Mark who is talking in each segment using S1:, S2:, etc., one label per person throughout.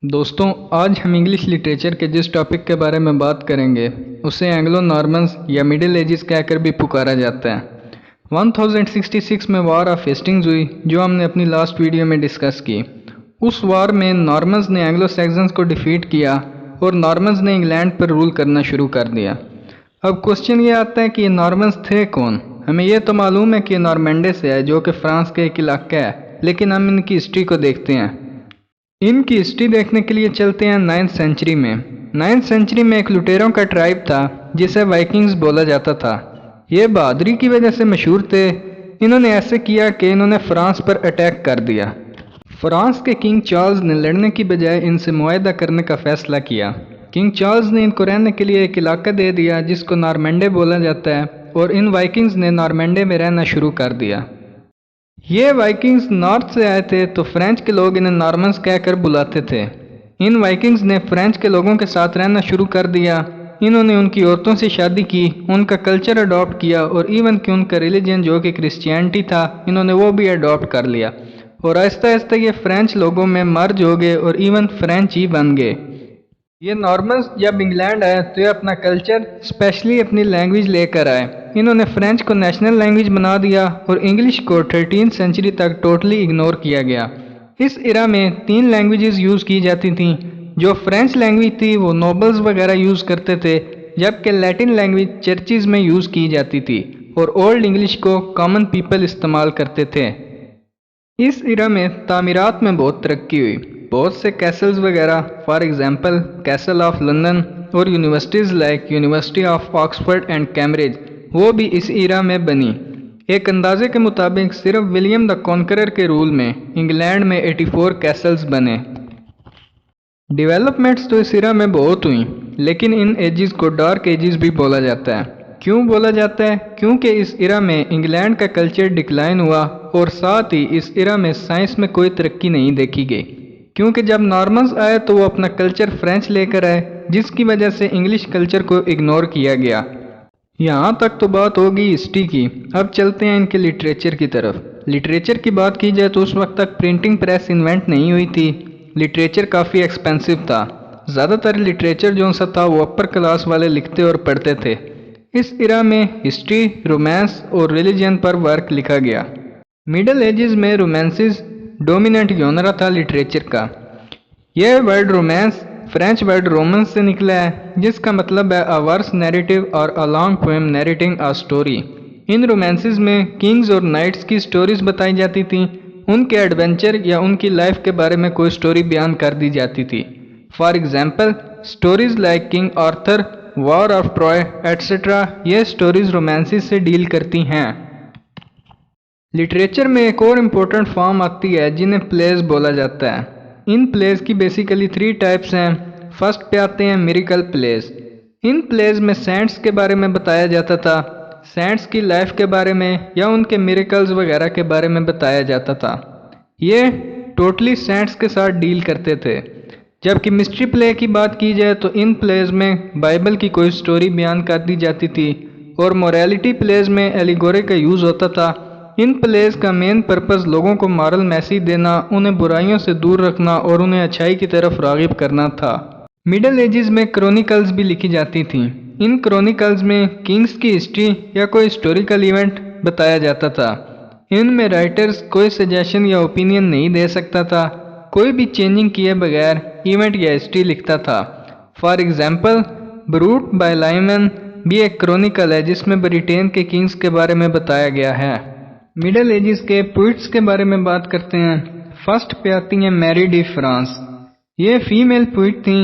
S1: دوستوں آج ہم انگلش لٹریچر کے جس ٹاپک کے بارے میں بات کریں گے اسے اینگلو نارمنز یا مڈل ایجز کہہ کر بھی پکارا جاتا ہے۔ 1066 میں وار آف ہیسٹنگز ہوئی جو ہم نے اپنی لاسٹ ویڈیو میں ڈسکس کی۔ اس وار میں نارمنز نے اینگلو سیکسنز کو ڈیفیٹ کیا اور نارمنز نے انگلینڈ پر رول کرنا شروع کر دیا۔ اب کوسچن یہ آتا ہے کہ یہ نارمنز تھے کون؟ ہمیں یہ تو معلوم ہے کہ یہ نارمینڈے سے ہے جو کہ فرانس کا ایک علاقہ ہے، لیکن ہم ان کی ہسٹری کو دیکھتے ہیں۔ ان کی ہسٹری دیکھنے کے لیے چلتے ہیں 9th سینچری میں۔ 9th سینچری میں ایک لٹیروں کا ٹرائب تھا جسے وائکنگز بولا جاتا تھا۔ یہ بہادری کی وجہ سے مشہور تھے۔ انہوں نے ایسے کیا کہ انہوں نے فرانس پر اٹیک کر دیا۔ فرانس کے کنگ چارلز نے لڑنے کی بجائے ان سے معاہدہ کرنے کا فیصلہ کیا۔ کنگ چارلز نے ان کو رہنے کے لیے ایک علاقہ دے دیا جس کو نارمینڈے بولا جاتا ہے، اور ان وائکنگز نے نارمینڈے میں رہنا شروع کر دیا۔ یہ وائکنگز نارتھ سے آئے تھے تو فرینچ کے لوگ انہیں نارمنز کہہ کر بلاتے تھے۔ ان وائکنگز نے فرینچ کے لوگوں کے ساتھ رہنا شروع کر دیا۔ انہوں نے ان کی عورتوں سے شادی کی، ان کا کلچر اڈاپٹ کیا، اور ایون کہ ان کا ریلیجن جو کہ کرسچینٹی تھا انہوں نے وہ بھی اڈاپٹ کر لیا، اور آہستہ آہستہ یہ فرینچ لوگوں میں مرج ہو گئے اور ایون فرینچ ہی بن گئے۔ یہ نارمنز جب انگلینڈ آئے تو یہ اپنا کلچر اسپیشلی اپنی لینگویج لے کر آئے۔ انہوں نے فرینچ کو نیشنل لینگویج بنا دیا اور انگلش کو 13th سینچری تک ٹوٹلی اگنور کیا گیا۔ اس ایرا میں 3 لینگویجز یوز کی جاتی تھیں۔ جو فرینچ لینگویج تھی وہ نوبلز وغیرہ یوز کرتے تھے، جبکہ لیٹن لینگویج چرچز میں یوز کی جاتی تھی اور اولڈ انگلش کو کامن پیپل استعمال کرتے تھے۔ اس ایرا میں تعمیرات میں بہت ترقی ہوئی۔ بہت سے کیسلز وغیرہ، for example castle of London, اور universities like university of Oxford and Cambridge وہ بھی اس ایرا میں بنی۔ ایک اندازے کے مطابق صرف ولیم دا کانکرر کے رول میں انگلینڈ میں 84 کیسلز بنے۔ ڈیولپمنٹس تو اس ایرا میں بہت ہوئیں، لیکن ان ایجز کو ڈارک ایجز بھی بولا جاتا ہے۔ کیوں بولا جاتا ہے؟ کیونکہ اس ایرا میں انگلینڈ کا کلچر ڈکلائن ہوا، اور ساتھ ہی اس ایرا میں سائنس میں کوئی ترقی نہیں دیکھی گئی، کیونکہ جب نارمنز آئے تو وہ اپنا کلچر فرینچ لے کر آئے، جس کی وجہ سے انگلش کلچر کو اگنور کیا گیا۔ یہاں تک تو بات ہوگی ہسٹری کی۔ اب چلتے ہیں ان کے لٹریچر کی طرف۔ لٹریچر کی بات کی جائے تو اس وقت تک پرنٹنگ پریس انوینٹ نہیں ہوئی تھی۔ لٹریچر کافی ایکسپینسو تھا۔ زیادہ تر لٹریچر جو سا تھا وہ اپر کلاس والے لکھتے اور پڑھتے تھے۔ اس ایرا میں ہسٹری، رومانس اور ریلیجن پر ورک لکھا گیا۔ مڈل ایجز میں رومانسز ڈومیننٹ جونرا تھا لٹریچر کا۔ یہ word romance French word romance سے نکلا ہے، جس کا مطلب ہے a verse narrative or a long poem narrating a story۔ ان رومانسز میں کنگز اور نائٹس کی سٹوریز بتائی جاتی تھیں، ان کے ایڈونچر یا ان کی لائف کے بارے میں کوئی سٹوری بیان کر دی جاتی تھی۔ For example stories like King Arthur, war of Troy etcetera, یہ سٹوریز رومانسز سے ڈیل کرتی ہیں۔ لٹریچر میں ایک اور امپورٹنٹ فارم آتی ہے جنہیں پلیز بولا جاتا ہے۔ ان پلیز کی بیسیکلی 3 ٹائپس ہیں۔ فرسٹ پہ آتے ہیں میریکل پلیز۔ ان پلیز میں سینٹس کے بارے میں بتایا جاتا تھا، سینٹس کی لائف کے بارے میں یا ان کے میریکلز وغیرہ کے بارے میں بتایا جاتا تھا۔ یہ ٹوٹلی سینٹس کے ساتھ ڈیل کرتے تھے۔ جبکہ مسٹری پلے کی بات کی جائے تو ان پلیز میں بائبل کی کوئی سٹوری بیان کر دی جاتی تھی، اور موریلٹی پلیز میں ایلیگوری کا یوز ہوتا تھا۔ ان پلیز کا مین پرپز لوگوں کو مارل میسیج دینا، انہیں برائیوں سے دور رکھنا اور انہیں اچھائی کی طرف راغب کرنا تھا۔ مڈل ایجز میں کرونیکلز بھی لکھی جاتی تھیں۔ ان کرونیکلز میں کنگز کی ہسٹری یا کوئی ہسٹوریکل ایونٹ بتایا جاتا تھا۔ ان میں رائٹرز کوئی سجیشن یا اوپینین نہیں دے سکتا تھا، کوئی بھی چینجنگ کیے بغیر ایونٹ یا ہسٹری لکھتا تھا۔ فار ایگزامپل بروٹ بائی لائمن بھی ایک کرونیکل ہے جس میں بریٹین کے کنگز کے بارے میں بتایا گیا ہے۔ مڈل ایجز کے پوئٹس کے بارے میں بات کرتے ہیں۔ فرسٹ پہ آتی ہیں میری ڈی فرانس۔ یہ فیمیل پوئٹ تھیں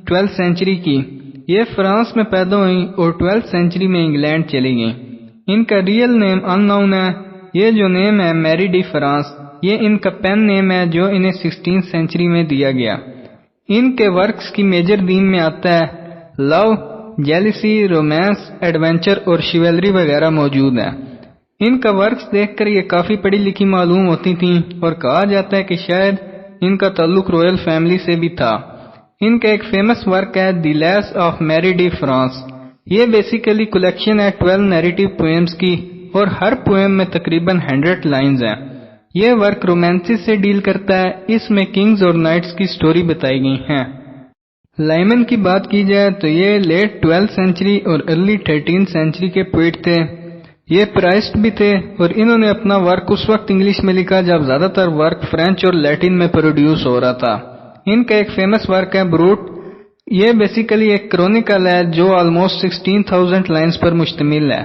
S1: 12th سینچری کی۔ یہ فرانس میں پیدا ہوئیں اور 12th سینچری میں انگلینڈ چلی گئیں۔ ان کا ریئل نیم ان نون ہے۔ یہ جو نیم ہے میری ڈی فرانس، یہ ان کا پین نیم ہے جو انہیں 16th سینچری میں دیا گیا۔ ان کے ورکس کی میجر تھیم میں آتا ہے لو، جیلسی، رومانس، ایڈونچر اور شیولری وغیرہ موجود ہیں۔ ان کا ورکس دیکھ کر یہ کافی پڑھی لکھی معلوم ہوتی تھیں، اور کہا جاتا ہے کہ شاید ان کا تعلق رویل فیملی سے بھی تھا۔ ان کا ایک فیمس ورک ہے دی لیس آف میری ڈی فرانس۔ یہ بیسیکلی کلیکشن ہے 12 نیریٹو پوئمز کی، اور ہر پوئم میں تقریباً 100 لائنز ہیں۔ یہ ورک رومانسز سے ڈیل کرتا ہے، اس میں کنگز اور نائٹس کی سٹوری بتائی گئی ہیں۔ لائمن کی بات کی جائے تو یہ لیٹ 12th سینچری اور ارلی 13th سینچری کے پوئٹ تھے۔ یہ پرائسٹ بھی تھے اور انہوں نے اپنا ورک اس وقت انگلش میں لکھا جب زیادہ تر ورک فرینچ اور لیٹن میں پروڈیوس ہو رہا تھا۔ ان کا ایک فیمس ورک ہے بروٹ۔ یہ بیسیکلی ایک کرونیکل ہے جو آلموسٹ 16,000 لائنز پر مشتمل ہے،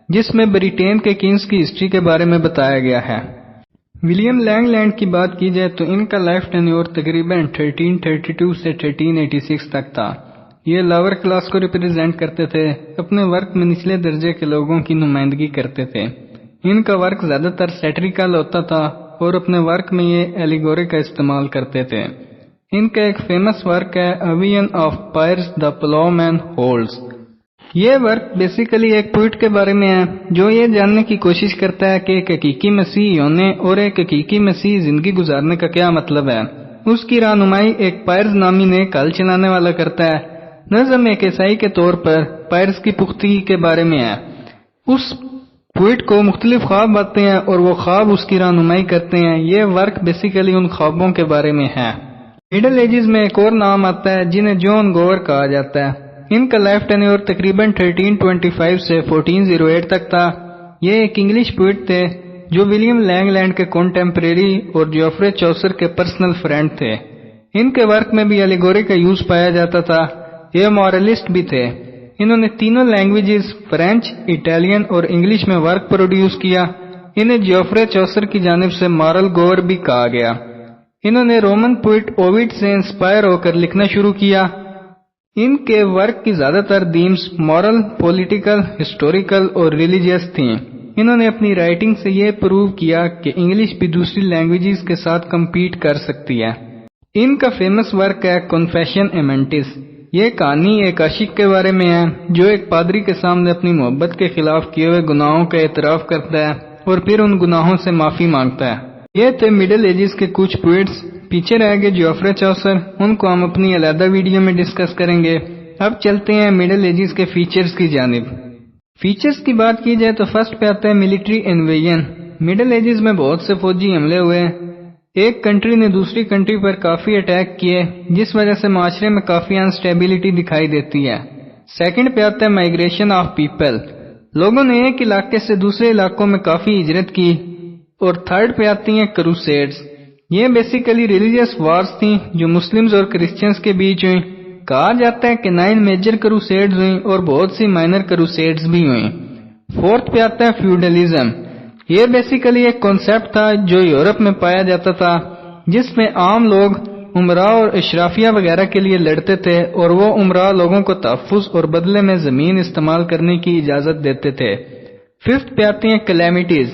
S1: جس میں بریٹین کے کنگز کی ہسٹری کے بارے میں بتایا گیا ہے۔ ولیم لینگ لینڈ کی بات کی جائے تو ان کا لائف ٹینیور تقریباً 1332 سے 1386 تک تھا۔ یہ لاور کلاس کو ریپرزینٹ کرتے تھے، اپنے ورک میں نچلے درجے کے لوگوں کی نمائندگی کرتے تھے۔ ان کا ورک زیادہ تر سیٹریکل ہوتا تھا اور اپنے ورک میں یہ ایلیگوری کا استعمال کرتے تھے۔ ان کا ایک فیمس ورک ہے vision of Piers the ploughman ہولز۔ یہ ورک بیسیکلی ایک پوئٹ کے بارے میں ہے جو یہ جاننے کی کوشش کرتا ہے کہ ایک حقیقی مسیحی ہونے اور ایک حقیقی مسیحی زندگی گزارنے کا کیا مطلب ہے۔ اس کی رہنمائی ایک پائرز نامی نیک ہل چلانے والا کرتا ہے۔ نظم ایک عیسائی کے طور پر پائرز کی پختگی کے بارے میں ہے۔ اس پوئٹ کو مختلف خواب آتے ہیں اور وہ خواب اس کی رہنمائی کرتے ہیں۔ یہ ورک بیسیکلی ان خوابوں کے بارے میں ہے۔ مڈل ایجز میں ایک اور نام آتا ہے جنہیں جون گوور کہا جاتا ہے۔ ان کا لائف ٹینیور تقریباً 1325 سے 1408 تک تھا۔ یہ ایک انگلش پوئٹ تھے جو ولیم لینگ لینڈ کے کنٹمپریری اور جیوفرے چوسر کے پرسنل فرینڈ تھے۔ ان کے ورک میں بھی ایلیگوری کا یوز پایا جاتا تھا۔ یہ مورلسٹ بھی تھے۔ انہوں نے تینوں لینگویجز فرینچ، اٹالین اور انگلش میں ورک پروڈیوس کیا۔ انہیں جیوفرے چوسر کی جانب سے مورل گوور بھی کہا گیا۔ انہوں نے رومن پوئٹ اوویڈ سے انسپائر ہو کر لکھنا شروع کیا۔ ان کے ورک کی زیادہ تر تھیمز مورل، پولیٹیکل، ہسٹوریکل اور ریلیجیس تھیں۔ انہوں نے اپنی رائٹنگ سے یہ پروو کیا کہ انگلش بھی دوسری لینگویجز کے ساتھ کمپیٹ کر سکتی ہے۔ ان کا فیمس ورک ہے کنفیشن ایمنٹس۔ یہ کہانی ایک عاشق کے بارے میں ہے جو ایک پادری کے سامنے اپنی محبت کے خلاف کیے ہوئے گناہوں کا اعتراف کرتا ہے اور پھر ان گناہوں سے معافی مانگتا ہے۔ یہ تھے مڈل ایجز کے کچھ پوئٹس۔ پیچھے رہ گئے جیوفرے چوسر، ان کو ہم اپنی علیحدہ ویڈیو میں ڈسکس کریں گے۔ اب چلتے ہیں مڈل ایجز کے فیچرز کی جانب۔ فیچرز کی بات کی جائے تو فرسٹ پہ آتا ہے ملٹری انویژن۔ مڈل ایجز میں بہت سے فوجی حملے ہوئے۔ ایک کنٹری نے دوسری کنٹری پر کافی اٹیک کیے جس وجہ سے معاشرے میں کافی انسٹیبلٹی دکھائی دیتی ہے۔ سیکنڈ پہ آتا ہے مائگریشن آف پیپل۔ لوگوں نے ایک علاقے سے دوسرے علاقوں میں کافی ہجرت کی۔ اور تھرڈ پہ آتی ہیں کروسیڈز۔ یہ بیسیکلی ریلیجیس وارز تھیں جو مسلمز اور کرسچنز کے بیچ ہوئیں۔ کہا جاتا ہے کہ 9 میجر کروسیڈز ہوئیں اور بہت سی مائنر کروسیڈز بھی ہوئیں۔ فورتھ پہ آتا ہے فیوڈلزم۔ یہ بیسیکلی ایک کانسیپٹ تھا جو یورپ میں پایا جاتا تھا جس میں عام لوگ امراء اور اشرافیہ وغیرہ کے لیے لڑتے تھے اور وہ امراء لوگوں کو تحفظ اور بدلے میں زمین استعمال کرنے کی اجازت دیتے تھے۔ ففتھ پہ آتی ہیں کلیمٹیز۔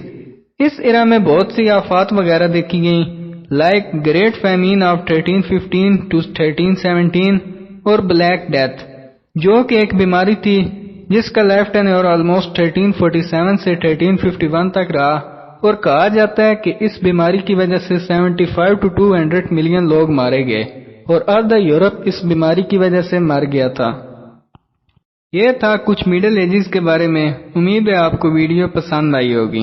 S1: اس ایرا میں بہت سی آفات وغیرہ دیکھی گئیں لائک گریٹ فیمین آف 1315 to 1317 اور بلیک ڈیتھ جو کہ ایک بیماری تھی جس کا لائف ٹینیور آلموسٹ 1347 سے 1351 تک رہا، اور کہا جاتا ہے کہ اس بیماری کی وجہ سے 75 to 200 ملین لوگ مارے گئے اور آدھا یورپ اس بیماری کی وجہ سے مر گیا تھا۔ یہ تھا کچھ مڈل ایجز کے بارے میں۔ امید ہے آپ کو ویڈیو پسند آئی ہوگی۔